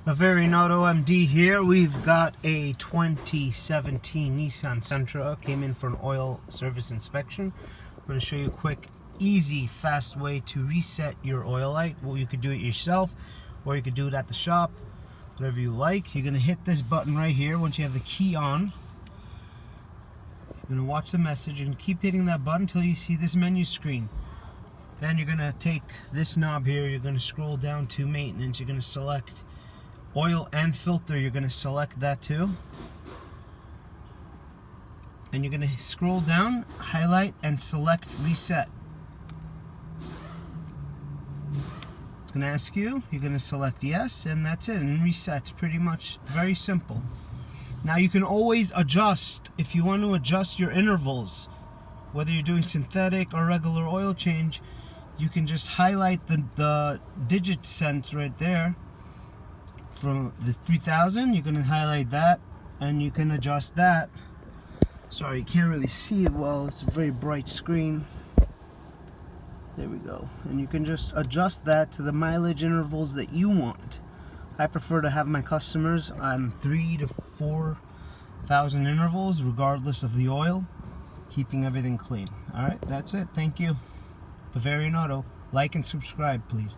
Bavarian Auto MD here. We've got a 2017 Nissan Sentra. Came in for an oil service inspection. I'm going to show you a quick, easy, fast way to reset your oil light. Well, you could do it yourself, or you could do it at the shop, whatever you like. You're going to hit this button right here once you have the key on. You're going to watch the message and keep hitting that button until you see this menu screen. Then you're going to take this knob here, you're going to scroll down to maintenance, you're going to select oil and filter, you're going to select that too. And you're going to scroll down, highlight, and select reset. It's going to ask you, you're going to select yes, and that's it, and reset's pretty much very simple. Now you can always adjust, if you want to adjust your intervals, whether you're doing synthetic or regular oil change, you can just highlight the digit sense right there. From the 3000, you're going to highlight that, and you can adjust that. Sorry, you can't really see it well, it's a very bright screen. There we go. And you can just adjust that to the mileage intervals that you want. I prefer to have my customers on 3,000 to 4,000 intervals, regardless of the oil, keeping everything clean. Alright, that's it. Thank you. Bavarian Auto. Like and subscribe, please.